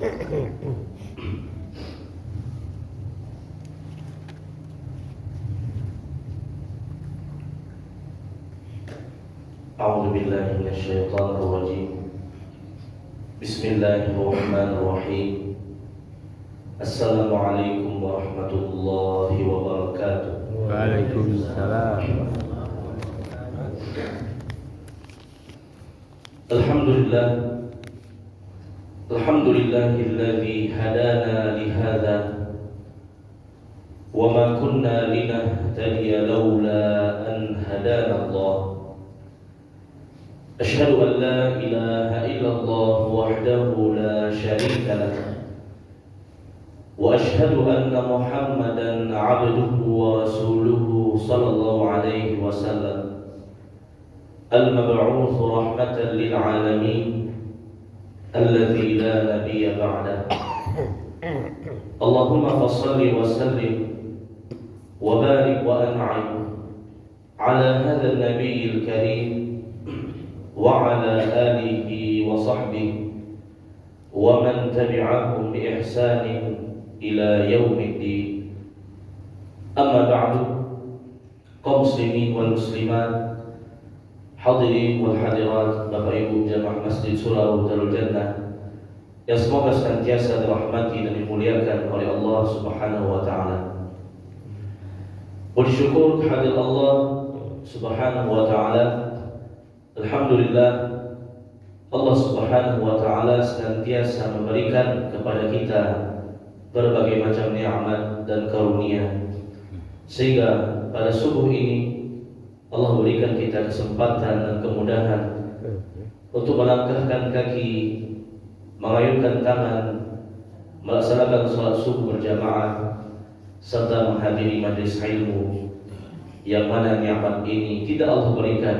أعوذ بالله من الشيطان الرجيم. بسم الله الرحمن الرحيم. السلام عليكم ورحمة الله وبركاته. وعليكم السلام. الحمد لله الذي هدانا لهذا وما كنا لنهتدي لولا أن هدانا الله. أشهد أن لا إله إلا الله وحده لا شريك له، وأشهد أن محمدا عبده ورسوله صلى الله عليه وسلم، المبعوث رحمة للعالمين الذي لا نبي بعده. اللهم فصل وسلم وبارك وأنعم على هذا النبي الكريم وعلى آله وصحبه ومن تبعهم بإحسان إلى يوم الدين. أما بعد، kaum muslimin wal muslimat, hadirin wal hadirat, Bapak Ibu jamaah Masjid Surau Darul Jannah yang semoga senantiasa dirahmati dan dimuliakan oleh Allah Subhanahu wa taala. Bersyukur kehadirat Allah Subhanahu wa taala. Alhamdulillah, Allah Subhanahu wa taala senantiasa memberikan kepada kita berbagai macam nikmat dan karunia, sehingga pada subuh ini Allah berikan kita kesempatan dan kemudahan untuk melangkahkan kaki, mengayunkan tangan, melaksanakan salat subuh berjamaah serta menghadiri majlis ilmu yang mana nikmat ini tidak Allah berikan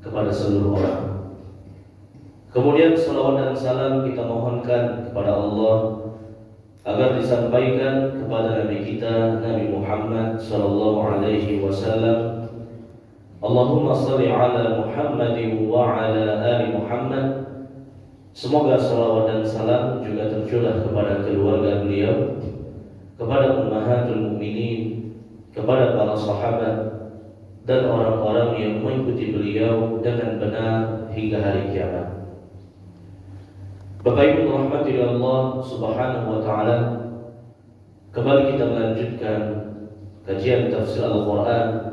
kepada seluruh orang. Kemudian salawat dan salam kita mohonkan kepada Allah agar disampaikan kepada Nabi kita Nabi Muhammad sallallahu alaihi wasallam. Allahumma shalli ala Muhammadin wa ala ali Muhammad. Semoga salawat dan salam juga tercurah kepada keluarga beliau, kepada ummahatul mukminin, kepada para sahabat dan orang-orang yang mengikuti beliau dengan benar hingga hari kiamat. Bapak Ibu rahmati Allah Subhanahu wa taala, kembali kita melanjutkan kajian tafsir Al-Qur'an.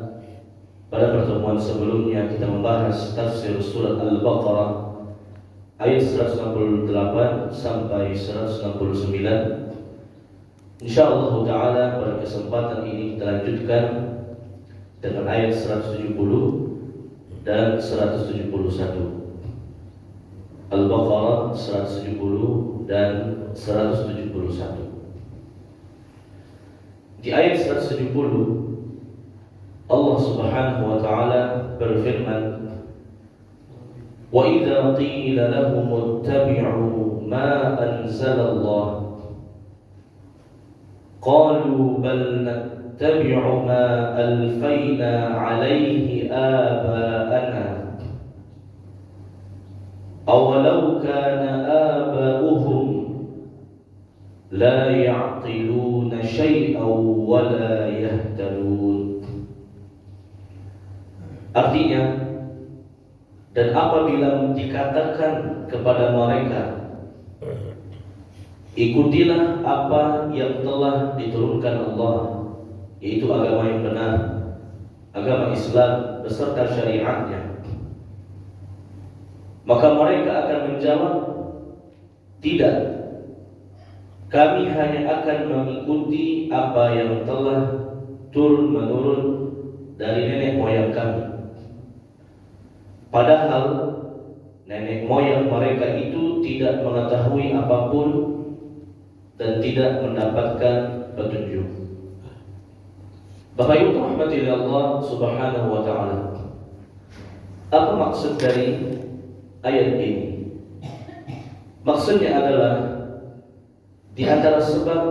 Pada pertemuan sebelumnya kita membahas tafsir surat Al-Baqarah ayat 168 sampai 169. Insyaallah taala pada kesempatan ini kita lanjutkan dengan ayat 170 dan 171. Al-Baqarah 170 dan 171. Di ayat 170 Allah Subhanahu wa taala berfirman, "Wa idza qila lahum ittabi'u ma anzala Allah qalu bal nattabi'u ma alfayna 'alayhi aba'ana awalau kana aba'uhum la ya'qiluna syai'an wa la yahtadun." Artinya, dan apabila dikatakan kepada mereka, ikutilah apa yang telah diturunkan Allah, yaitu agama yang benar, agama Islam beserta syariatnya, maka mereka akan menjawab, tidak, kami hanya akan mengikuti apa yang telah turun-menurun dari nenek moyang kami. Padahal nenek moyang mereka itu tidak mengetahui apapun dan tidak mendapatkan petunjuk. Bapak Ibu rahmati Allah Subhanahu wa taala, apa maksud dari ayat ini? Maksudnya adalah di antara sebab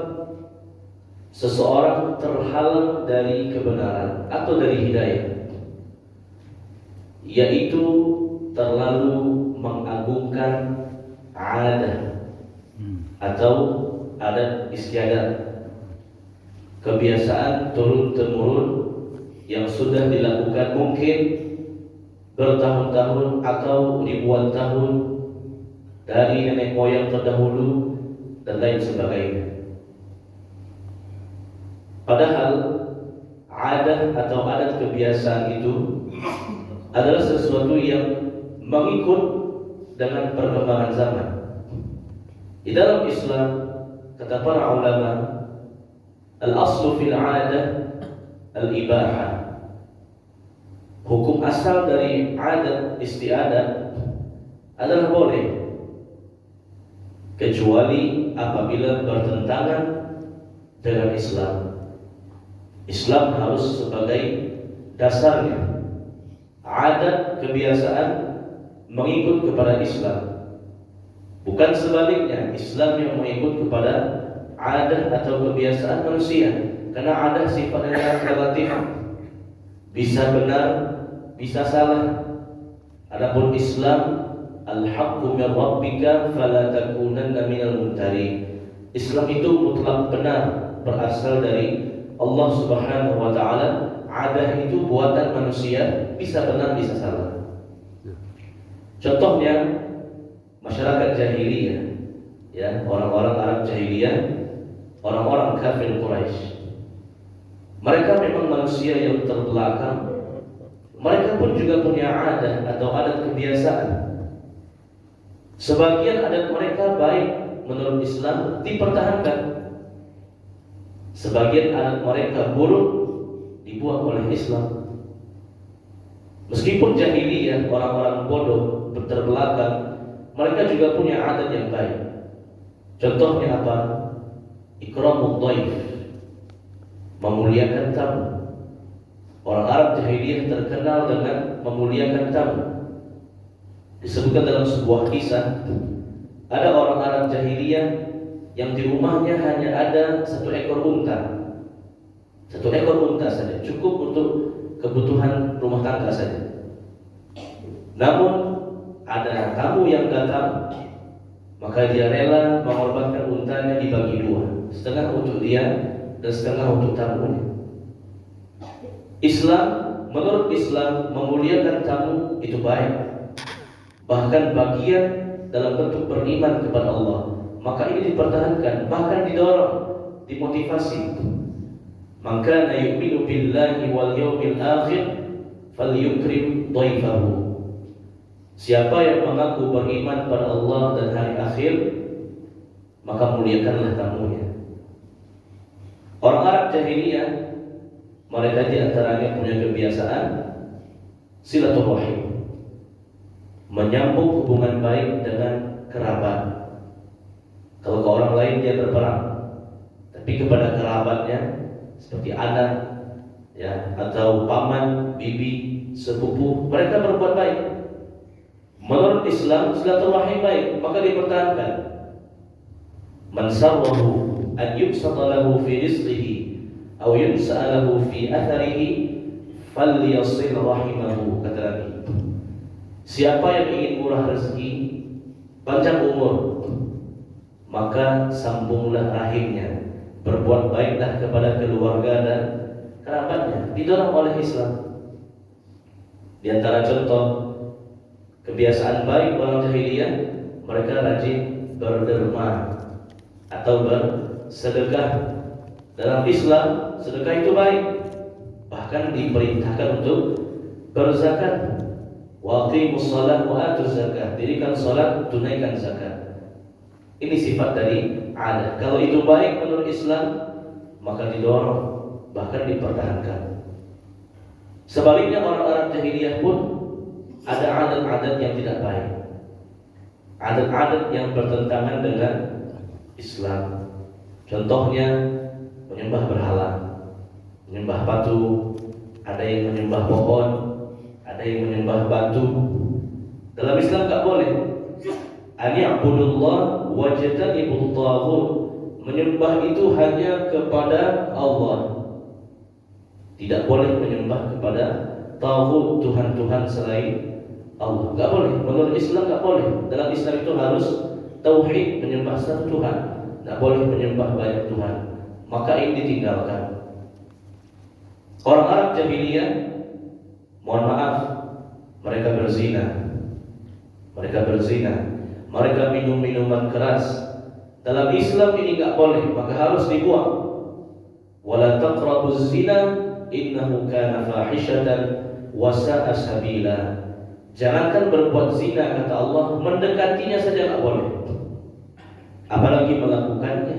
seseorang terhalang dari kebenaran atau dari hidayah, yaitu terlalu mengagungkan adat, atau adat istiadat, kebiasaan turun-temurun yang sudah dilakukan mungkin bertahun-tahun atau ribuan tahun dari nenek moyang terdahulu dan lain sebagainya. Padahal adat atau adat kebiasaan itu adalah sesuatu yang mengikut dengan perkembangan zaman. Di dalam Islam, kata para ulama, al-aslu fil 'adah al-ibahah. Hukum asal dari adat istiadat adalah boleh, kecuali apabila bertentangan dengan Islam. Islam harus sebagai dasarnya. Adat kebiasaan mengikut kepada Islam, bukan sebaliknya Islam yang mengikut kepada adat atau kebiasaan manusia. Karena adat sifatnya relatif, bisa benar, bisa salah. Adapun Islam, al-haqqu min rabbika fala takunanna minal mumtarin. Islam itu mutlak benar, berasal dari Allah Subhanahu wa taala. Adat itu buatan manusia, bisa benar, bisa salah. Contohnya masyarakat jahiliyah, ya, orang-orang Arab jahiliyah, orang-orang kafir Quraisy. Mereka memang manusia yang terbelakang. Mereka pun juga punya adat atau adat kebiasaan. Sebagian adat mereka baik menurut Islam, dipertahankan. Sebagian adat mereka buruk, dibuang oleh Islam. Meskipun jahiliyah, orang-orang bodoh, terbelakang, mereka juga punya adat yang baik. Contohnya apa? Ikramud dhaif, memuliakan tamu. Orang Arab jahiliyah terkenal dengan memuliakan tamu. Disebutkan dalam sebuah kisah, ada orang Arab jahiliyah yang di rumahnya hanya ada satu ekor unta. Satu ekor unta saja, cukup untuk kebutuhan rumah tangga saja. Namun ada tamu yang datang, maka dia rela mengorbankan untanya dibagi dua, setengah untuk dia dan setengah untuk tamunya. Islam, menurut Islam, memuliakan tamu itu baik, bahkan bagian dalam bentuk beriman kepada Allah. Maka ini dipertahankan, bahkan didorong, dimotivasi. Man kana yu'minu billahi wal yawmil akhir falyukrim dhaifahu. Siapa yang mengaku beriman pada Allah dan hari akhir, maka muliakanlah tamunya. Orang Arab jahiliyah, mereka di antaranya punya kebiasaan silaturahim, menyambung hubungan baik dengan kerabat. Kalau ke orang lain dia berperang, tapi kepada kerabatnya seperti anak, ya, atau paman, bibi, sepupu, mereka berbuat baik. Menurut Islam, silaturahim baik, maka dipertahankan. Man sarrahu an yubsata lahu fi rizqihi aw yunsa'a lahu fi atharihi falyasil rahimahu, kata Nabi. Siapa yang ingin murah rezeki, panjang umur, maka sambunglah rahimnya, berbuat baiklah kepada keluarga dan kerabatnya. Didorong oleh Islam. Di antara contoh kebiasaan baik orang jahiliyah, mereka rajin berderma atau bersedekah. Dalam Islam, sedekah itu baik, bahkan diperintahkan untuk berzakat. Wa aqimus shalah wa atuz zakat. Dirikan salat, tunaikan zakat. Ini sifat dari adat. Kalau itu baik menurut Islam, maka didorong, bahkan dipertahankan. Sebaliknya orang Arab jahiliyah pun ada adat-adat yang tidak baik, adat-adat yang bertentangan dengan Islam. Contohnya menyembah berhala, menyembah batu, ada yang menyembah pohon, ada yang menyembah batu. Dalam Islam tak boleh. Ani'budullah wajtanibut taghut. Menyembah itu hanya kepada Allah. Tidak boleh menyembah kepada taghut, tuhan-tuhan selain Allah. Enggak boleh. Menurut Islam enggak boleh. Dalam Islam itu harus tauhid, menyembah satu Tuhan, tidak boleh menyembah banyak Tuhan. Maka ini ditinggalkan. Orang Arab jahiliyah, mohon maaf, mereka berzina, mereka minum minuman keras. Dalam Islam ini nggak boleh, maka harus dibuang. Wala taqrabuz zina innahu kana fahishatan wa sa'a sabila. Jangankan berbuat zina, kata Allah, mendekatinya saja nggak boleh, apalagi melakukannya,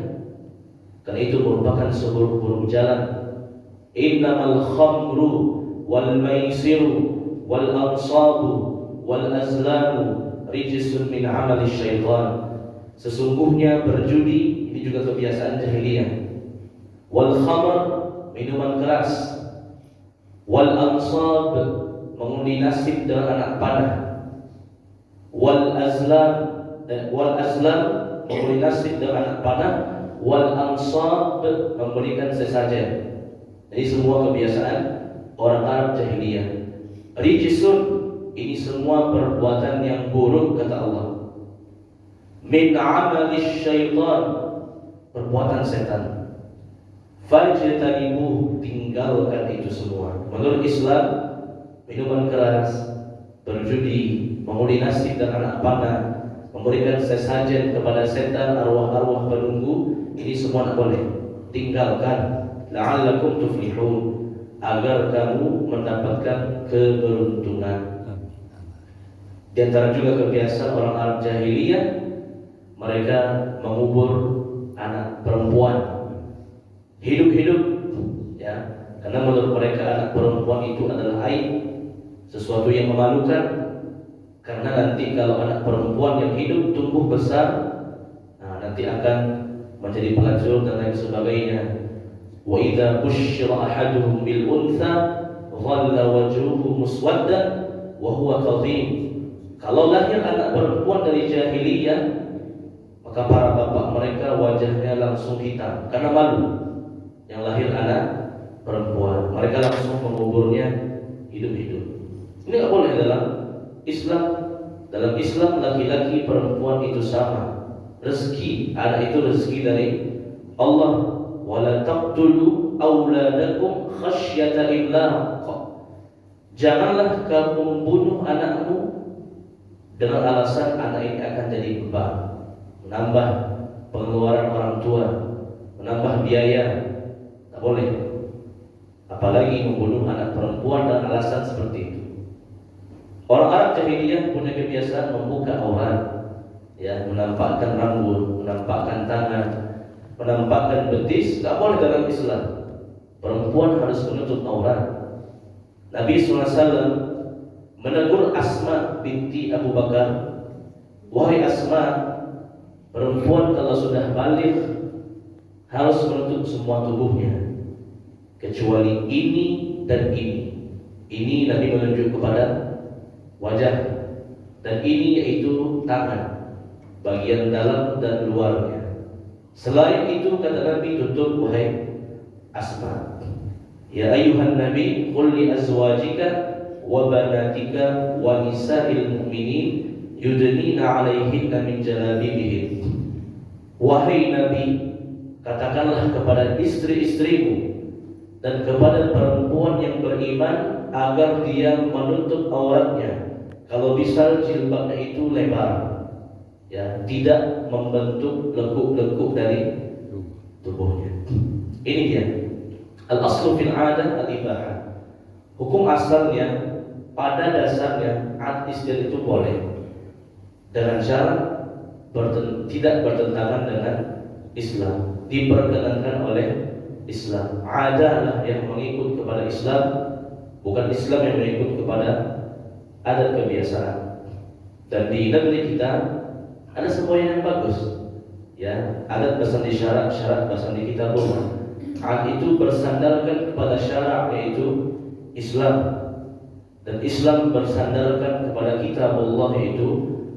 karena itu merupakan seburuk-buruk jalan. Innamal khamru wal maisiru wal ansabu wal azlamu rijsun min amali syaitan. Sesungguhnya berjudi, ini juga kebiasaan jahiliyah. Wal khamr, minuman keras. Wal ansab, mengundi nasib dengan anak panah. Wal azlam, mengundi nasib dengan anak panah. Wal ansab, memberikan sesajen. Jadi semua kebiasaan orang Arab jahiliyah. Rijsun, ini semua perbuatan yang buruk, kata Allah. Min amali syaitan, perbuatan setan. Fajtanibuh, tinggalkan itu semua. Menurut Islam, minuman keras, berjudi, mengundi nasib dan anak panah, memberikan sesajen kepada setan, arwah-arwah penunggu, ini semua tidak boleh. Tinggalkan. La'allakum tuflihun, agar kamu mendapatkan keberuntungan. Di antara juga kebiasaan orang Arab jahiliyah, mereka mengubur anak perempuan hidup-hidup, ya, karena menurut mereka anak perempuan itu adalah aib, sesuatu yang memalukan. Karena nanti kalau anak perempuan yang hidup tumbuh besar, nanti akan menjadi pelacur dan lain sebagainya. Wa idza busyira ahaduhum bil untha dhalla wajhuhu muswaddan wa huwa kadhim. Kalau lahir anak perempuan dari jahiliyah, maka para bapak mereka wajahnya langsung hitam karena malu yang lahir anak perempuan. Mereka langsung menguburnya hidup-hidup. Ini tidak boleh dalam Islam. Dalam Islam laki-laki perempuan itu sama. Rezeki anak itu rezeki dari Allah. Wala taqtulu auladakum khasyata imlaq. Janganlah kamu membunuh anakmu dengan alasan anak ini akan jadi beban, menambah pengeluaran orang tua, menambah biaya. Tak boleh. Apalagi membunuh anak perempuan dengan alasan seperti itu. Orang Arab jahiliyah punya kebiasaan membuka aurat, ya, menampakkan rambut, menampakkan tangan, menampakkan betis. Tak boleh dalam Islam. Perempuan harus menutup aurat. Nabi SAW menegur Asma binti Abu Bakar, wahai Asma, perempuan kalau sudah balik harus menutup semua tubuhnya kecuali ini dan ini. Ini Nabi menunjuk kepada wajah, dan ini yaitu tangan, bagian dalam dan luarnya. Selain itu, kata Nabi, tutup wahai Asma. Ya ayuhan Nabi, qul li azwajika wa banatika wa nisa'il mu'minin yudnina 'alaihinna min jalabibihin. Wahai Nabi, katakanlah kepada istri-istrimu dan kepada perempuan yang beriman agar dia menutup auratnya. Kalau bisa jilbabnya itu lebar, ya, tidak membentuk lekuk-lekuk dari tubuhnya. Ini dia. Al-aslu fil 'adah al-ibahah. Hukum asalnya, pada dasarnya adat istilah itu boleh dengan syarat tidak bertentangan dengan Islam, diperkenankan oleh Islam. Adalah yang mengikut kepada Islam, bukan Islam yang mengikut kepada adat kebiasaan. Dan di negeri kita ada semua yang bagus, ya, adat bersandi syarat, syarat bersandi kitabullah. Adat itu bersandarkan kepada syarat, yaitu Islam, dan Islam bersandarkan kepada kitabullah, yaitu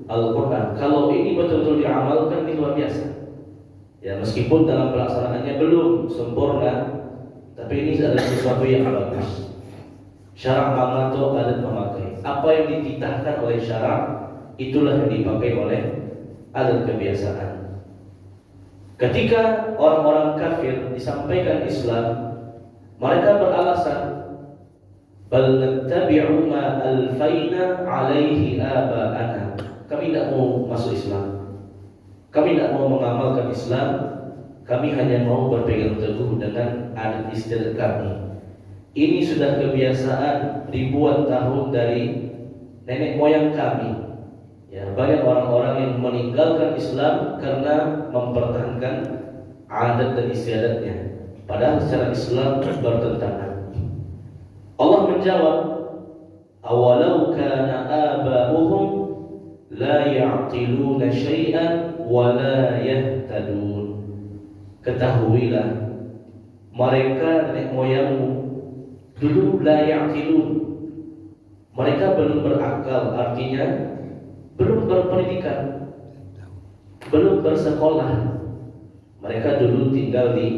Al-Quran. Kalau ini betul-betul diamalkan, ini luar biasa, ya, meskipun dalam pelaksanaannya belum sempurna, tapi ini adalah sesuatu yang bagus. Syarak mamato adat memakai. Apa yang dititahkan oleh syarak, itulah yang dipakai oleh adat kebiasaan. Ketika orang-orang kafir disampaikan Islam, mereka beralasan, bal nattabi'u ma alfaina alaihi aba'ana. Kami tidak mau masuk Islam. Kami tidak mau mengamalkan Islam. Kami hanya mau berpegang teguh dengan adat istiadat kami. Ini sudah kebiasaan ribuan tahun dari nenek moyang kami. Ya, banyak orang-orang yang meninggalkan Islam karena mempertahankan adat dan istiadatnya, padahal secara Islam bertentangan. Allah menjawab, awalau kana aba'uhum la ya'qiluna syai'an wa la yahtadun. Ketahuilah, mereka nenek moyangmu dulu la ya'qilun, mereka belum berakal, artinya belum berpendidikan, belum bersekolah. Mereka dulu tinggal di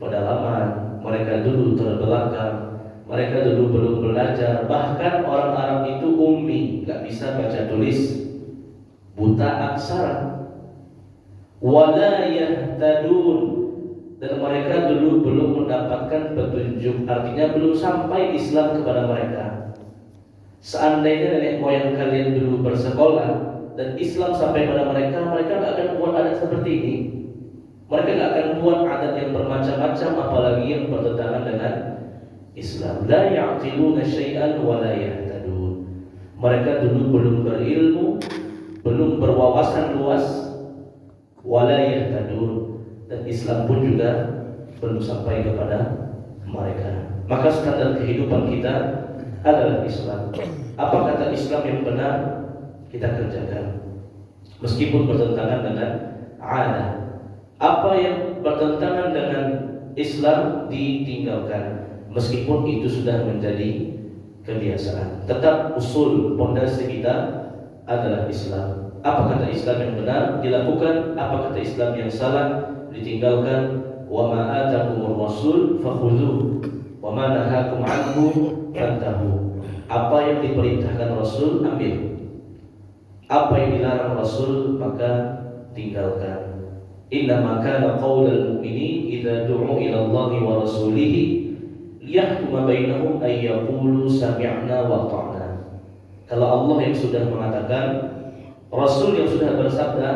pedalaman, mereka dulu terbelakang, mereka dulu belum belajar. Bahkan orang Arab itu ummi, gak bisa baca tulis, buta aksara. Wala yahtadun, dan mereka dulu belum mendapatkan petunjuk, artinya belum sampai Islam kepada mereka. Seandainya nenek moyang kalian dulu bersekolah dan Islam sampai pada mereka, mereka gak akan buat adat seperti ini. Mereka gak akan buat adat yang bermacam-macam, apalagi yang bertentangan dengan Islam. La ya'qiluna syai'an wa la yahtadun. Mereka dulu belum berilmu, belum berwawasan luas, wa la yahtadun, dan Islam pun juga belum sampai kepada mereka. Maka standar kehidupan kita adalah Islam. Apa kata Islam yang benar, kita kerjakan, meskipun bertentangan dengan adat. Apa yang bertentangan dengan Islam ditinggalkan, meskipun itu sudah menjadi kebiasaan. Tetap usul pondasi kita adalah Islam. Apa kata Islam yang benar dilakukan, apa kata Islam yang salah ditinggalkan. Wa ma atakumur rasul fakhudhuhu wa ma nahakum anhu fantahu. Apa yang diperintahkan Rasul ambil, apa yang dilarang Rasul maka tinggalkan. Innama kana qaulal mu'minin idza du'u ila Allahi wa rasulihi liyahkuma bainahum ay yaqulu sami'na wa ata'na. Kalau Allah yang sudah mengatakan, Rasul yang sudah bersabda,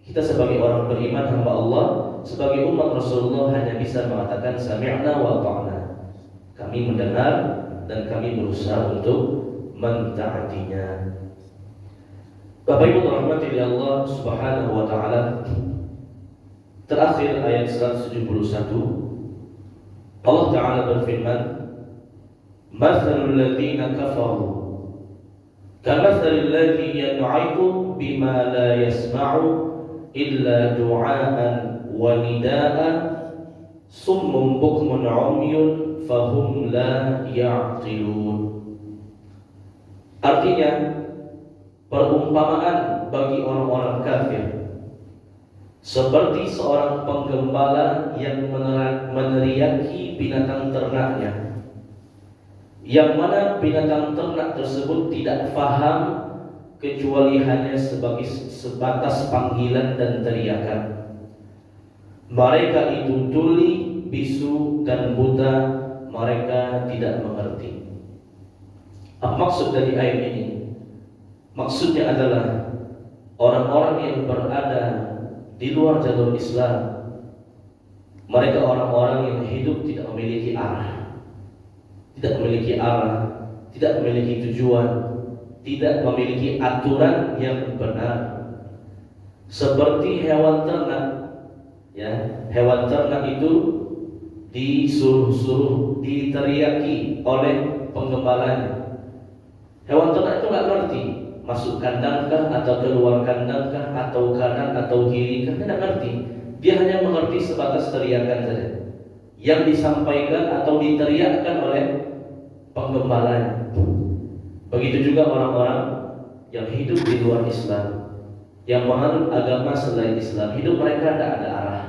kita sebagai orang beriman hamba Allah, sebagai umat Rasulullah hanya bisa mengatakan sami'na wa ata'na. Kami mendengar dan kami berusaha untuk mentaatinya. Bapak Ibu dirahmati Allah Subhanahu wa taala. Terakhir ayat 171, Allah taala berfirman, "Matsalul ladzina kafaru kamatsalil ladzi yan'iqu bima la yasma'u illa du'aan wa nida'a summun bukmun 'umyun fahum la ya'qilun." Artinya, perumpamaan bagi orang-orang kafir seperti seorang penggembala yang meneriaki binatang ternaknya, yang mana binatang ternak tersebut tidak faham kecuali hanya sebagai sebatas panggilan dan teriakan. Mereka itu tuli, bisu dan buta, mereka tidak mengerti. Apa maksud dari ayat ini? Maksudnya adalah orang-orang yang berada di luar jalur Islam. Mereka orang-orang yang hidup tidak memiliki arah, tidak memiliki arah, tidak memiliki tujuan, tidak memiliki aturan yang benar. Seperti hewan ternak, ya, hewan ternak itu disuruh-suruh, diteriaki oleh penggembalanya. Hewan ternak itu nggak ngerti masuk kandangkah atau keluar kandangkah atau kanan atau kiri, kan tidak ngerti. Dia hanya mengerti sebatas teriakan saja yang disampaikan atau diteriakkan oleh penggembalanya. Begitu juga orang-orang yang hidup di luar Islam, yang menganut agama selain Islam. Hidup mereka tidak ada arah.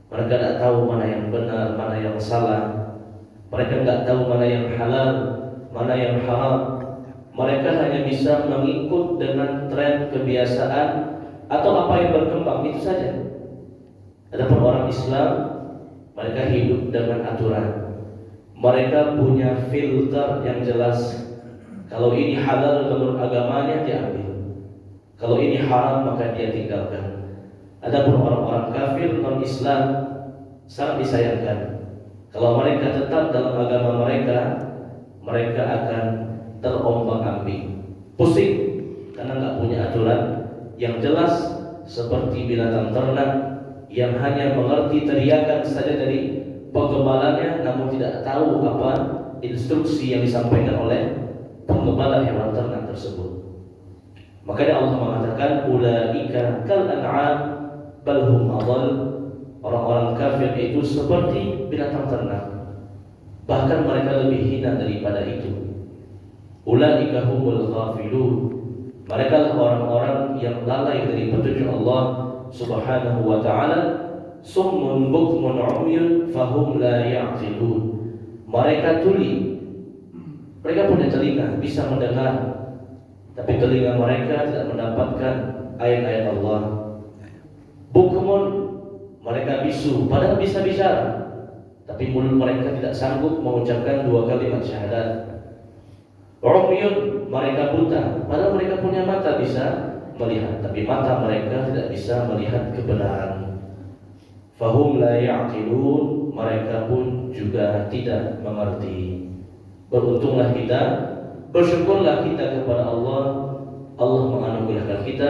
Mereka tidak tahu mana yang benar, mana yang salah. Mereka tidak tahu mana yang halal, mana yang haram. Mereka hanya bisa mengikut dengan tren kebiasaan atau apa yang berkembang itu saja. Adapun orang Islam, mereka hidup dengan aturan. Mereka punya filter yang jelas. Kalau ini halal menurut agamanya diambil. Kalau ini haram maka dia tinggalkan. Adapun orang-orang kafir non-Islam sangat disayangkan. Kalau mereka tetap dalam agama mereka, mereka akan terombang-ambing, pusing karena nggak punya aturan yang jelas, seperti binatang ternak yang hanya mengerti teriakan saja dari penggembalannya, namun tidak tahu apa instruksi yang disampaikan oleh penggembala hewan ternak tersebut. Makanya Allah mengatakan ulaika kal an'am bal hum adall. Orang-orang kafir itu seperti binatang ternak, bahkan mereka lebih hina daripada itu. Ulaika humul ghafilun. Mereka lah orang-orang yang lalai dari petunjuk Allah Subhanahu wa ta'ala. Summun bukmun umyun fahum la ya'qilun. Mereka tuli, mereka punya telinga, bisa mendengar, tapi telinga mereka tidak mendapatkan ayat-ayat Allah. Bukmun, mereka bisu, padahal bisa bicara, tapi mulut mereka tidak sanggup mengucapkan 2 kalimat syahadat. Umyun, mereka buta, padahal mereka punya mata bisa melihat, tapi mata mereka tidak bisa melihat kebenaran. Fahum la ya'qilun, mereka pun juga tidak mengerti. Beruntunglah kita, bersyukurlah kita kepada Allah. Allah menganugerahkan kita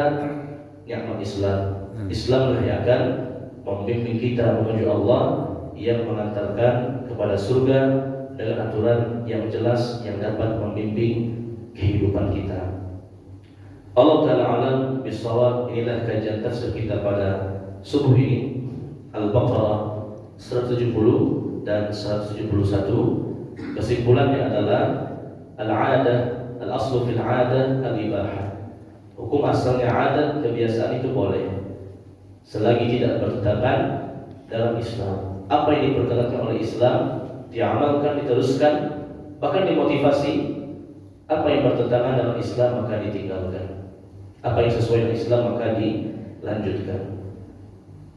nikmat Islam. Islamlah yang akan membimbing kita menuju Allah, yang mengantarkan kepada surga dengan aturan yang jelas yang dapat membimbing kehidupan kita. Allah Ta'ala alam bisawab. Inilah kajian tafsir kita pada subuh ini, Al-Baqarah 170 dan 171. Kesimpulannya adalah al-'adah, al-aslu fil 'adah al-ibahah. Hukum asalnya adat, kebiasaan itu boleh selagi tidak bertentangan dalam Islam. Apa yang diperkenankan oleh Islam diamalkan, diteruskan, bahkan dimotivasi. Apa yang bertentangan dalam Islam maka ditinggalkan. Apa yang sesuai dengan Islam maka dilanjutkan.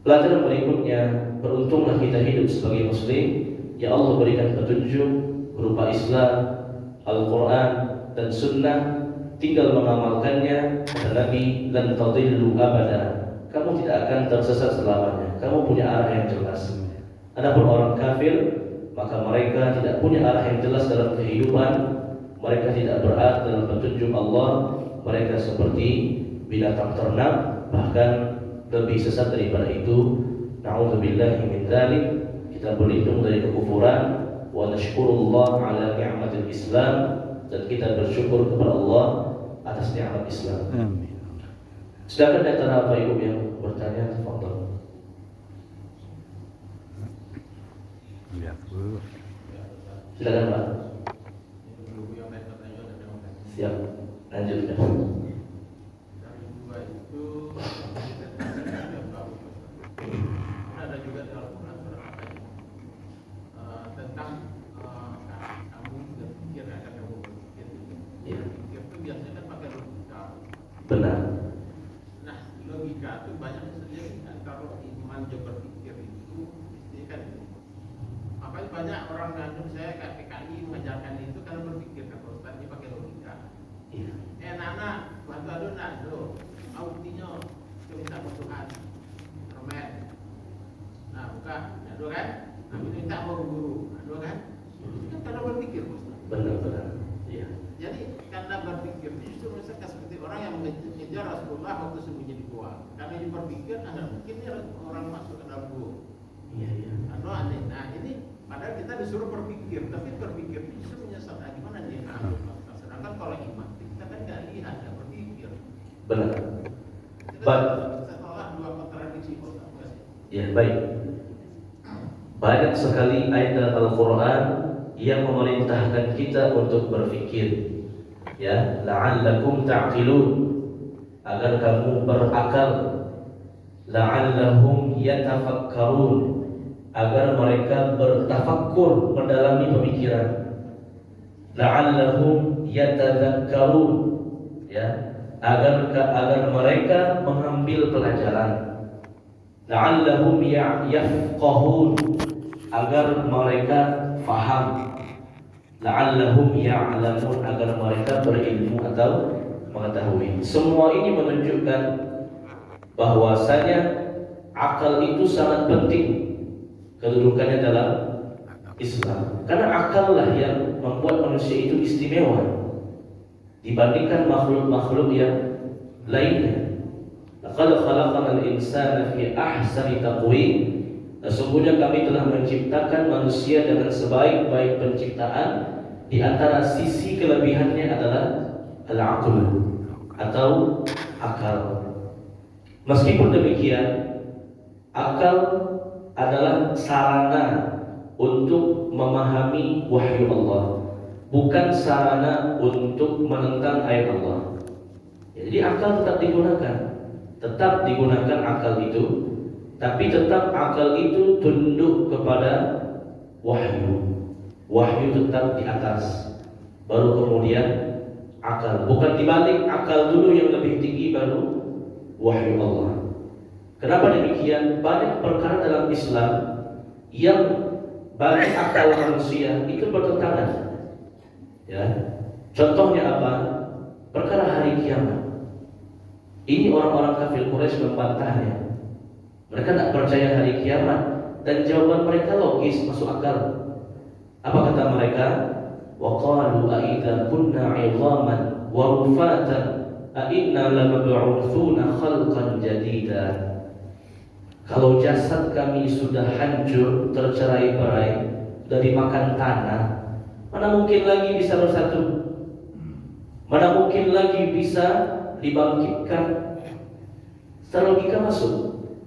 Pelajaran berikutnya, beruntunglah kita hidup sebagai Muslim yang Allah berikan petunjuk berupa Islam, Al-Quran dan Sunnah. Tinggal mengamalkannya. Kata Nabi, lan tadillu abada. Kamu tidak akan tersesat selamanya. Kamu punya arah yang jelas. Adapun orang kafir, maka mereka tidak punya arah yang jelas dalam kehidupan. Mereka tidak berada dalam petunjuk Allah. Mereka seperti binatang ternak, bahkan lebih sesat daripada itu. Na'udzubillahi min dzalik. Kita berlindung dari kekufuran. Wa nashkurullah ala ni'matil Islam. Dan kita bersyukur kepada Allah atas nikmat Islam. Amin. Sedangkan di antara Bapak Ibu yang bertanya, tafadhol. Ya, Bu. Silakan Pak. Siap, lanjutkan. Ada juga dalam Quran tentang kamu berpikir akan kamu berpikir. Ya. Berpikir itu biasanya kan pakai logika. Benar. Nah, logika itu banyak sendiri kan, kalau iman juga berpikir itu istilah kan. Makanya banyak orang ngandung saya kayak PKI mengajarkan itu karena berpikir kan, Ustaz ini pakai logika. Iya. Nana, bantu aduna do, mau buktinya kita minta ke Tuhan, Romen. Nah, buka, do kan? Nah, minta mau guru, do kan? Itu kan karena berpikir, Ustaz. Benar-benar. Iya. Jadi karena berpikir justru mereka seperti orang yang mengejar Rasulullah waktu sembunyi di gua. Karena dia berpikir, nah mungkin orang masuk ke dalam gua. Iya, iya. Atau aneh. Nah ini padahal kita disuruh berpikir, tapi berpikir itu justru menyesat. Nah, gimana nih? Nah, sedangkan kalau iman kita kan nggak lihat, nggak berpikir. Benar. Kita setelah dua kontradiksi Ustaz. Ya, baik. Banyak sekali ayat dalam Al-Quran yang memerintahkan kita untuk berpikir, ya, la'allakum ta'qilun, agar kamu berakal, la'allahum yatafakkarun, agar mereka bertafakkur, mendalami pemikiran, la'allahum yatadzakkarun, ya, agar mereka mengambil mengambil pelajaran. La'allahum yafqahun, agar mereka faham. La'allahum ya'lamun, agar mereka berilmu atau mengetahui. Semua ini menunjukkan bahwasanya akal itu sangat penting kedudukannya dalam Islam. Karena akal lah yang membuat manusia itu istimewa dibandingkan makhluk-makhluk yang lainnya. Laqad khalaqnal insana fi ahsani taqwim. Sesungguhnya kami telah menciptakan manusia dengan sebaik-baik penciptaan. Di antara sisi kelebihannya adalah al-aql atau akal. Meskipun demikian, akal adalah sarana untuk memahami wahyu Allah, bukan sarana untuk menentang ayat Allah. Jadi akal tetap digunakan akal itu, tapi tetap akal itu tunduk kepada wahyu. Wahyu tetap di atas, baru kemudian akal. Bukan dibalik, akal dulu yang lebih tinggi baru wahyu Allah. Kenapa demikian? Banyak perkara dalam Islam yang bagi akal manusia itu bertentangan. Ya. Contohnya apa? Perkara hari kiamat. Ini orang-orang kafir Quraisy membantahnya. Mereka tidak percaya hari kiamat, dan jawaban mereka logis, masuk akal. Apa kata mereka? Wa qalu a idza kunna 'idhaman wa rufatan a inna lamab'utsuna khalqan jadida. Kalau jasad kami sudah hancur, tercerai-berai, sudah dimakan tanah, mana mungkin lagi bisa bersatu? Mana mungkin lagi bisa dibangkitkan? Secara logika masuk,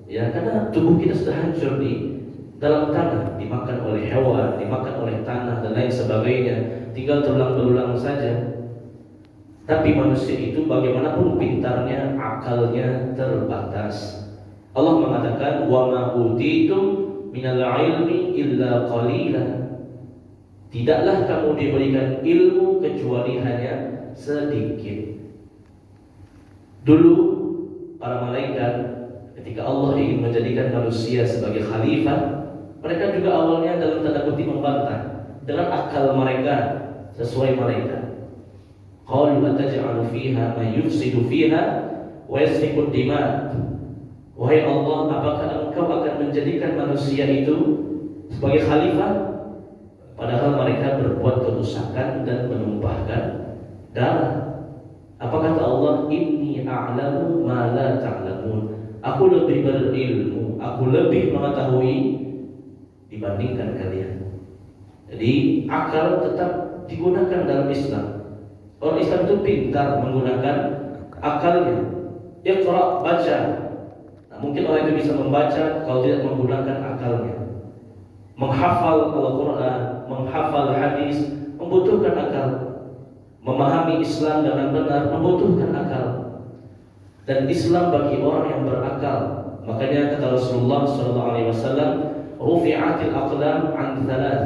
ya, karena tubuh kita sudah hancur di dalam tanah, dimakan oleh hewan, dimakan oleh tanah dan lain sebagainya, tinggal tulang belulang saja. Tapi manusia itu bagaimanapun pintarnya, akalnya terbatas. Allah mengatakan, wa ma utitum minal ilmi illa qalila. Tidaklah kamu diberikan ilmu kecuali hanya sedikit. Dulu para malaikat ketika Allah ingin menjadikan manusia sebagai khalifah, mereka juga awalnya dalam tanda kutip membantah dengan akal mereka sesuai malaikat. Qalu ataj'alu fiha man yufsidu fiha wa yasfiku ad-dima'. Wahai Allah, apakah Engkau akan menjadikan manusia itu sebagai khalifah, padahal mereka berbuat kerusakan dan menumpahkan darah? Apa kata Allah? Inni a'lamu ma la ta'lamun. Aku lebih berilmu, aku lebih mengetahui dibandingkan kalian. Jadi akal tetap digunakan dalam Islam. Orang Islam itu pintar menggunakan akalnya. Iqra, baca. Nah, mungkin orang itu bisa membaca kalau tidak menggunakan akalnya. Menghafal Al-Quran, menghafal hadis membutuhkan akal. Memahami Islam dengan benar membutuhkan akal. Dan Islam bagi orang yang berakal. Makanya kata Rasulullah SAW, rufi'atil aqlam an thalath.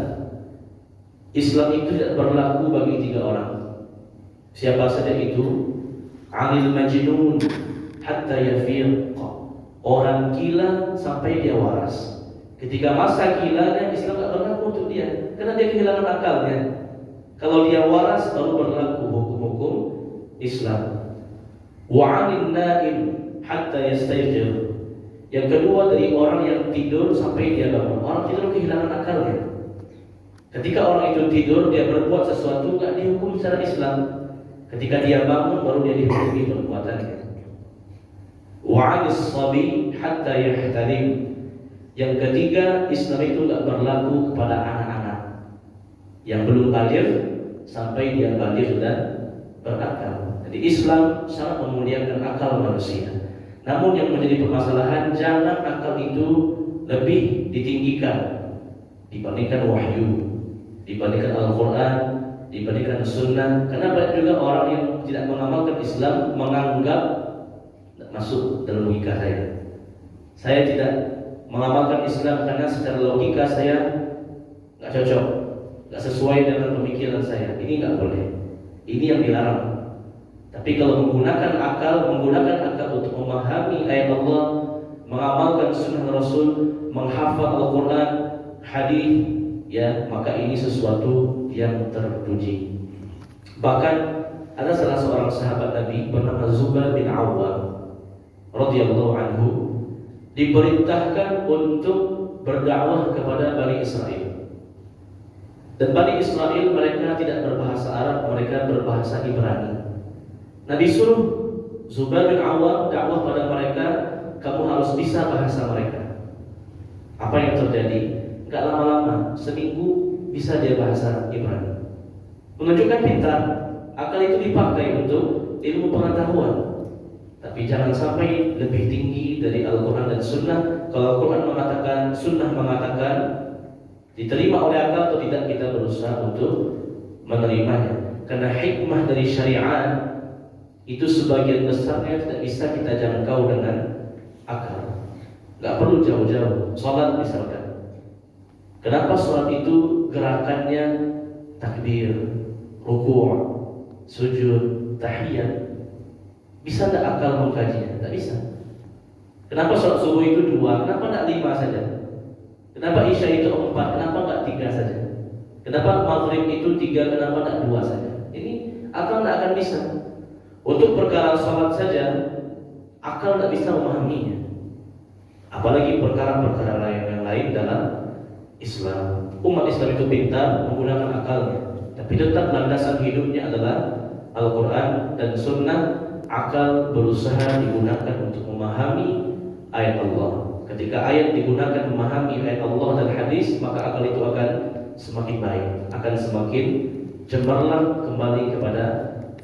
Islam itu tidak berlaku bagi 3 orang. Siapa saja itu? Anil majnun hatta yafiq. Orang gila sampai dia waras. Ketika masa gilanya, Islam tidak berlaku untuk dia, karena dia kehilangan akalnya. Kalau dia waras baru berlaku hukum-hukum Islam. Wa 'anil na'im hatta yastayqir. Yang kedua, dari orang yang tidur sampai dia bangun. Orang tidur kehilangan akalnya. Ketika orang itu tidur, dia berbuat sesuatu tidak dihukum secara Islam. Ketika dia bangun, baru dia dihukumi perbuatannya. Wa 'anis sabi hatta yahtalim. Yang ketiga, Islam itu tidak berlaku kepada anak-anak yang belum baligh sampai dia baligh dan berakal. Jadi Islam sangat memuliakan akal manusia. Namun yang menjadi permasalahan, jangan akal itu lebih ditinggikan dibandingkan wahyu, dibandingkan Al-Quran, dibandingkan Sunnah. Karena banyak juga orang yang tidak mengamalkan Islam menganggap tidak masuk dalam logika saya. Saya tidak mengamalkan Islam karena secara logika saya nggak cocok, nggak sesuai dengan pemikiran saya. Ini nggak boleh. Ini yang dilarang. Tapi kalau menggunakan akal untuk memahami ayat Allah, mengamalkan sunnah Rasul, menghafal Al-Quran, hadis, ya, maka ini sesuatu yang terpuji. Bahkan ada salah seorang sahabat Nabi bernama Zubair bin Awwam radhiyallahu anhu diperintahkan untuk berdakwah kepada Bani Israel. Dan Bani Israel mereka tidak berbahasa Arab, mereka berbahasa Ibrani. Nah, disuruh Zubair bin Awwam dakwah pada mereka, kamu harus bisa bahasa mereka. Apa yang terjadi? Gak lama-lama, seminggu bisa dia bahasa Ibrani. Menunjukkan pintar, akal itu dipakai untuk ilmu pengetahuan. Tapi jangan sampai lebih tinggi dari Al-Quran dan Sunnah. Kalau Al-Quran mengatakan, Sunnah mengatakan, diterima oleh akal atau tidak, kita berusaha untuk menerimanya. Karena hikmah dari syariat itu sebagian besarnya tidak bisa kita jangkau dengan akal. Gak perlu jauh-jauh. Salat misalkan, kenapa salat itu gerakannya takbir, rukuk, sujud, tahiyat? Bisa tidak akal mengkajinya? Tidak bisa. Kenapa salat subuh itu 2? Kenapa tidak 5 saja? Kenapa isya itu 4? Kenapa tidak 3 saja? Kenapa maghrib itu 3? Kenapa tidak 2 saja? Ini akal tidak akan bisa. Untuk perkara salat saja, akal tidak bisa memahaminya. Apalagi perkara-perkara yang lain dalam Islam. Umat Islam itu pintar menggunakan akalnya, tapi tetap landasan hidupnya adalah Al-Quran dan Sunnah. Akal berusaha digunakan untuk memahami ayat Allah. Ketika ayat digunakan memahami ayat Allah dan hadis, maka akal itu akan semakin baik, akan semakin cemerlang kembali kepada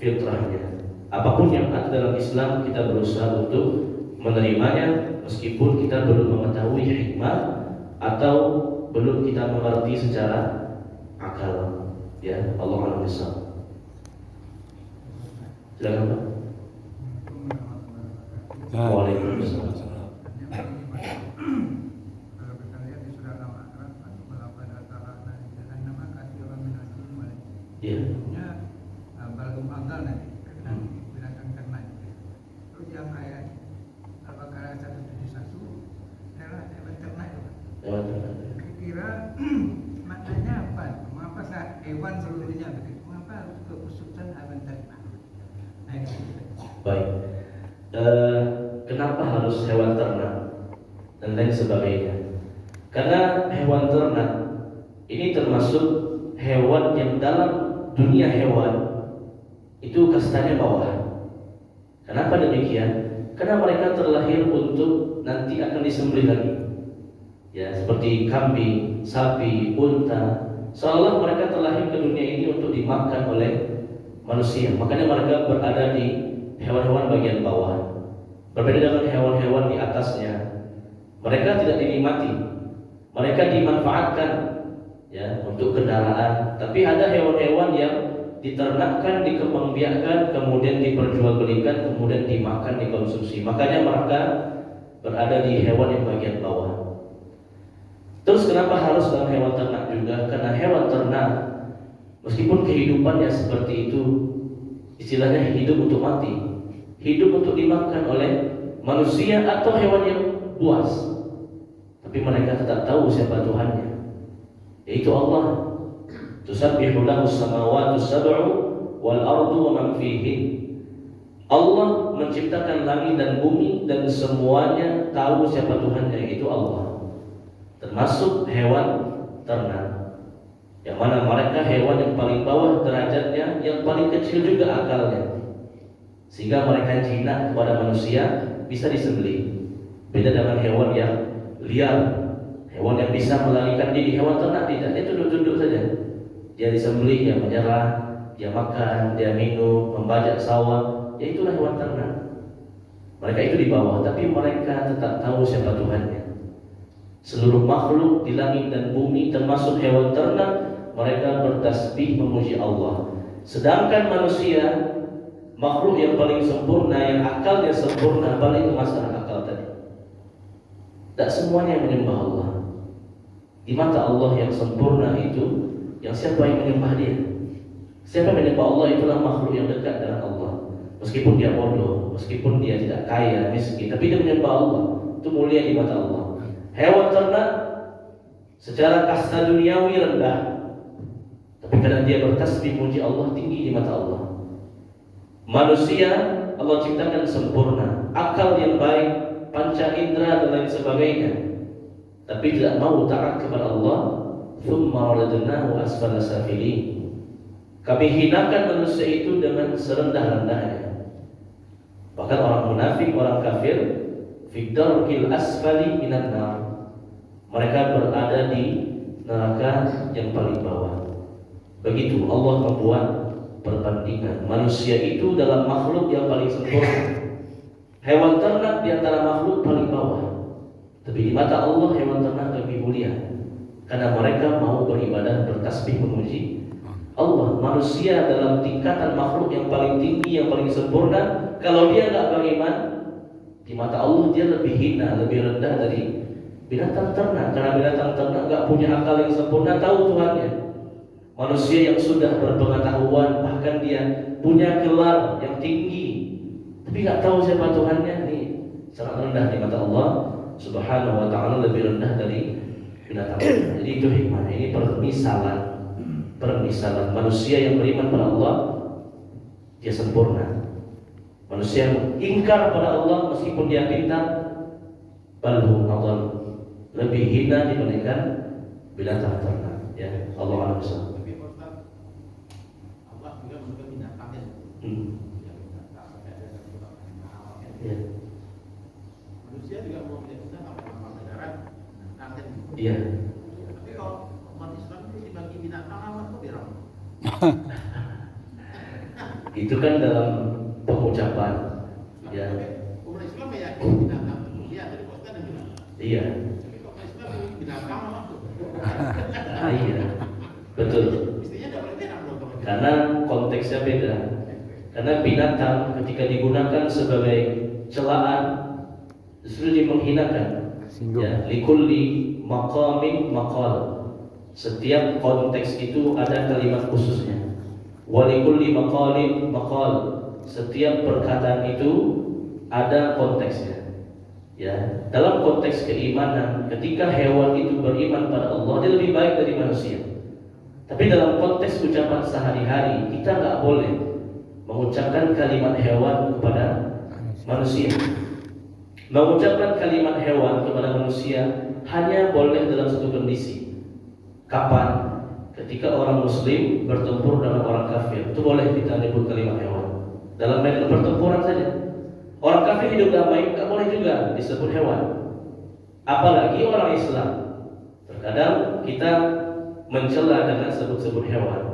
fitrahnya. Apapun yang ada dalam Islam, kita berusaha untuk menerimanya, meskipun kita belum mengetahui hikmah atau belum kita mengerti secara akal. Ya, Allah a'lam bishawab. Silakan Pak. Waalaikumsalam. Iya. Balgum anggal nanti binatang ternak. Terus yang ayat Al-Baqarah 171 adalah hewan ternak. Kira maknanya apa? Mengapa hewan seluruhnya begitu? Mengapa harus kekhususan hewan ternak? Baik. Kenapa harus hewan ternak dan lain sebagainya? Karena hewan ternak ini termasuk hewan yang dalam dunia hewan itu kastanya bawah. Kenapa demikian? Karena mereka terlahir untuk nanti akan disembelih lagi. Ya, seperti kambing, sapi, unta. Seolah mereka terlahir ke dunia ini untuk dimakan oleh manusia. Makanya mereka berada di hewan-hewan bagian bawah. Berbeda dengan hewan-hewan di atasnya. Mereka tidak dinikmati. Mereka dimanfaatkan, ya, untuk kendaraan. Tapi ada hewan-hewan yang diternakkan, dikembangbiakkan, kemudian diperjualbelikan, kemudian dimakan, dikonsumsi. Makanya mereka berada di hewan yang bagian bawah. Terus kenapa harus dalam hewan ternak juga? Karena hewan ternak, meskipun kehidupannya seperti itu, istilahnya hidup untuk mati, hidup untuk dimakan oleh manusia atau hewan yang buas, tapi mereka tetap tahu siapa Tuhannya, yaitu Allah. Tusabbihu lahu samawati sab'u wal ardu wa man fihin. Allah menciptakan langit dan bumi dan semuanya tahu siapa Tuhannya, yaitu Allah. Termasuk hewan ternak, yang mana mereka hewan yang paling bawah derajatnya, yang paling kecil juga akalnya, sehingga mereka jinak kepada manusia, bisa disembelih. Beda dengan hewan yang liar, hewan yang bisa melarikan diri. Hewan ternak tidak, dia tunduk-tunduk saja. Dia disembelih, dia menyerah, dia makan, dia minum, membajak sawah. Ya itulah hewan ternak. Mereka itu di bawah, tapi mereka tetap tahu siapa Tuhannya. Seluruh makhluk di langit dan bumi, termasuk hewan ternak, mereka bertasbih memuji Allah. Sedangkan manusia, makhluk yang paling sempurna, yang akalnya sempurna, balik ke masalah akal tadi, tidak semuanya menyembah Allah. Di mata Allah yang sempurna itu, yang siapa yang menyembah dia? Siapa yang menyembah Allah itulah makhluk yang dekat dengan Allah. Meskipun dia bodoh, meskipun dia tidak kaya, miskin, tapi dia menyembah Allah, itu mulia di mata Allah. Hewan ternak secara kasta duniawi rendah, tapi karena dia bertasbih muji Allah, tinggi di mata Allah. Manusia Allah ciptakan sempurna, akal yang baik, panca indera dan lain sebagainya, tapi tidak mau taat kepada Allah. Tsumma radadnahu asfala safilin. Kami hinakan manusia itu dengan serendah-rendahnya. Bahkan orang munafik, orang kafir, fi darkil asfali minan nar. Mereka berada di neraka yang paling bawah. Begitu Allah membuat perbandingan. Manusia itu dalam makhluk yang paling sempurna. Hewan ternak di antara makhluk paling bawah. Tapi di mata Allah hewan ternak lebih mulia, karena mereka mau beribadah, bertasbih, memuji Allah. Manusia dalam tingkatan makhluk yang paling tinggi, yang paling sempurna. Kalau dia nggak beriman, di mata Allah dia lebih hina, lebih rendah dari binatang ternak. Karena binatang ternak nggak punya akal yang sempurna, tahu Tuhannya. Manusia yang sudah berpengetahuan, bahkan dia punya gelar yang tinggi, tapi nggak tahu siapa Tuhannya, ini sangat rendah di mata Allah Subhanahu wa ta'ala, lebih rendah dari binatang. Jadi itu hikmah. Ini permisalan manusia yang beriman pada Allah, dia sempurna. Manusia yang ingkar pada Allah meskipun dia pintar, balhum adall, lebih hina dibandingkan binatang ternak. Ya, Allah Alhamdulillah. Tapi Ustaz, Allah juga menurut binatang ya. Yang binatang ada binatang. Ya. Manusia juga mau binatang apa darat. Iya. Tapi kalau umat Islam itu dibagi binatang apa kok dirang? Itu kan dalam pengucapan. Ya. Umat Islam meyakini binatang mulia dari kota dan binatang. Iya. Tapi kalau umat Islam binatang apa tuh? Iya. Betul. Mestinya tidak boleh dirang dong. Karena konteksnya beda. Karena binatang ketika digunakan sebagai celaan justru menghinakan. Ya, likulli maqamin maqal. Setiap konteks itu ada kalimat khususnya. Walikulli maqalin maqal. Setiap perkataan itu ada konteksnya. Ya, dalam konteks keimanan, ketika hewan itu beriman pada Allah, dia lebih baik dari manusia. Tapi dalam konteks ucapan sehari-hari, kita nggak boleh mengucapkan kalimat hewan kepada manusia. Mengucapkan kalimat hewan kepada manusia hanya boleh dalam satu kondisi. Kapan? Ketika orang muslim bertempur dengan orang kafir, itu boleh kita nyebut kalimat hewan. Dalam medan pertempuran saja. Orang kafir hidup damai, nggak boleh juga disebut hewan. Apalagi orang Islam. Terkadang kita mencela dengan sebut-sebut hewan.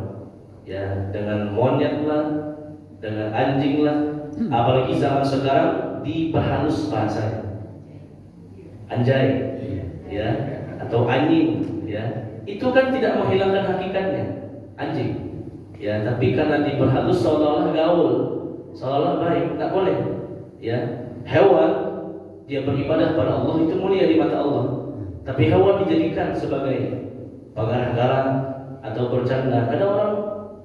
Ya, dengan monyet lah, dengan anjing lah. Apalagi zaman sekarang diperhalus bahasanya, anjay, ya, atau anjing, ya, itu kan tidak menghilangkan hakikatnya, anjing, ya, tapi karena diperhalus seolah-olah gaul, seolah-olah baik, tak boleh, ya. Hewan dia beribadah pada Allah itu mulia di mata Allah, tapi hewan dijadikan sebagai pengarang-garang atau bercanda. Kadang orang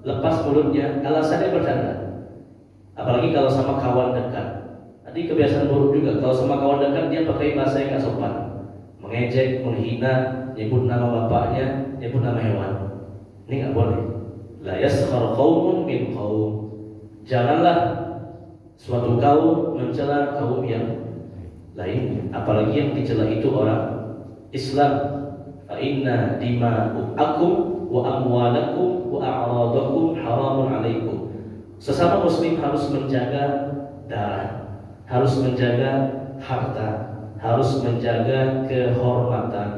lepas mulutnya alasannya bercanda, apalagi kalau sama kawan dekat. Tadi kebiasaan buruk juga, kalau sama kawan dekat dia pakai bahasa yang gak sopan, mengejek, menghina, nyebut nama bapaknya, nyebut nama hewan. Ini gak boleh. La yaskhar qaumun min qaum. Janganlah suatu kaum mencela kaum yang lain, apalagi yang dicela itu orang Islam. Fa inna dima'akum wa amwalakum wa a'radakum haramun alaikum. Sesama muslim harus menjaga darah, harus menjaga harta, harus menjaga kehormatan.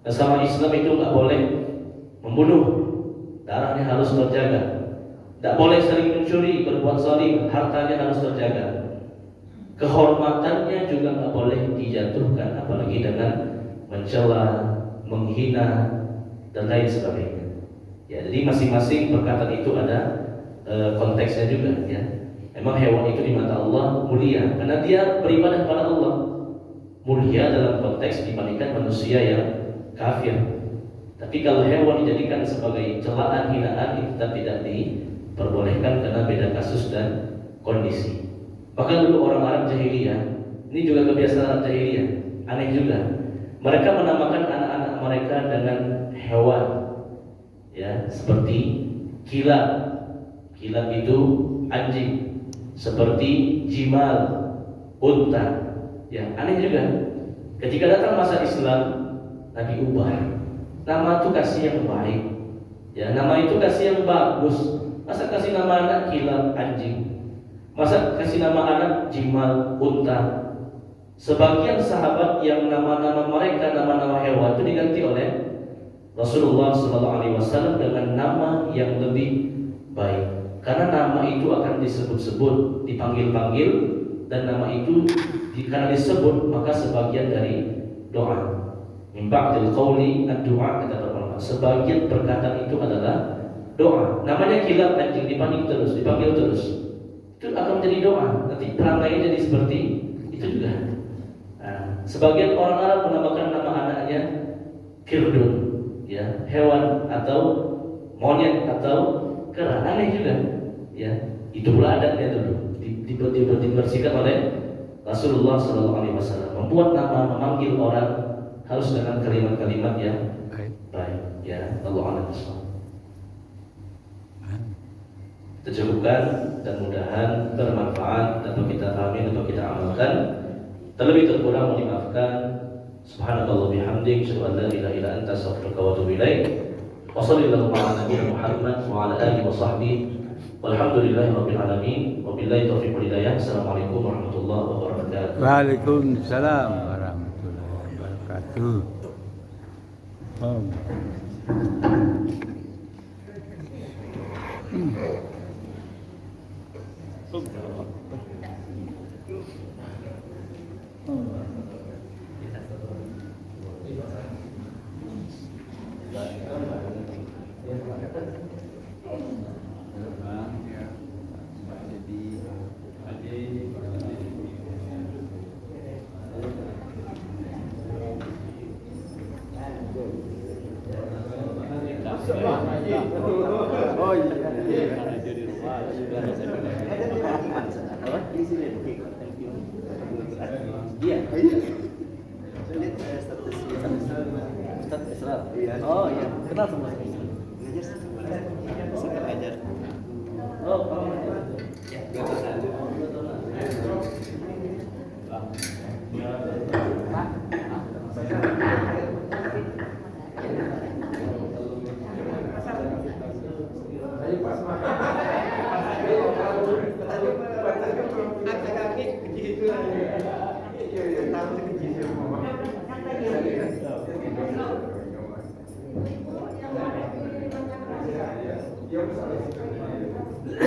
Sesama Islam itu nggak boleh membunuh, darahnya harus terjaga. Nggak boleh saling mencuri, berbuat zalim, hartanya harus terjaga. Kehormatannya juga nggak boleh dijatuhkan, apalagi dengan mencela, menghina, dan lain sebagainya. Ya, jadi masing-masing perkataan itu ada konteksnya juga, ya. Memang hewan itu di mata Allah mulia karena dia beribadah pada Allah. Mulia dalam konteks dibandingkan manusia yang kafir. Tapi kalau hewan dijadikan sebagai celaan, hinaan, itu tidak diperbolehkan karena beda kasus dan kondisi. Bahkan dulu orang Arab jahiliyah, ini juga kebiasaan Arab jahiliyah, aneh juga. Mereka menamakan anak-anak mereka dengan hewan, ya, seperti kilab. Kilab itu anjing, seperti jimal, unta. Ya, aneh juga. Ketika datang masa Islam, Nabi ubah. Nama itu kasih yang baik. Ya, nama itu kasih yang bagus. Masa kasih nama anak kilab, anjing? Masa kasih nama anak jimal, unta? Sebagian sahabat yang nama-nama mereka nama-nama hewan itu diganti oleh Rasulullah SAW dengan nama yang lebih baik. Karena nama itu akan disebut-sebut, dipanggil-panggil, dan nama itu karena disebut maka sebagian dari doa. Min ba'dil qawli ad-du'a, kata para ulama. Sebagian perkataan itu adalah doa. Namanya kilab anjing, dipanggil terus, dipanggil terus. Itu akan menjadi doa. Nanti perangainya jadi seperti itu juga. Nah, sebagian orang Arab menamakan nama anaknya kirdun, ya, hewan atau monyet atau kera. Aneh juga, ya. Itu pula adatnya dulu dibersihkan oleh Rasulullah SAW. Membuat nama, memanggil orang harus dengan kalimat-kalimat yang baik, ya. Allah Akbar. Kita cukupkan dan mudahan bermanfaat dapat kita pahami, dapat kita amalkan. Terlebih terkurang mohon dimaafkan. Subhanallah bihamdik, asyhadu an la ilaha illa anta, astaghfiruka wa atubu ilaik. Wa sallallahu ala nabiyyina Muhammad wa ala alihi wa sahbihi. Walhamdulillahi rabbil alamin. Wabillahi taufiq wal hidayah. Assalamualaikum warahmatullahi wabarakatuh. Waalaikumsalam warahmatullahi wabarakatuh. Oh iya. Jadi rumah. Di sini. Iya. Ustaz Islam. Oh iya. Kenal sama saya ajar. Oh, Iya,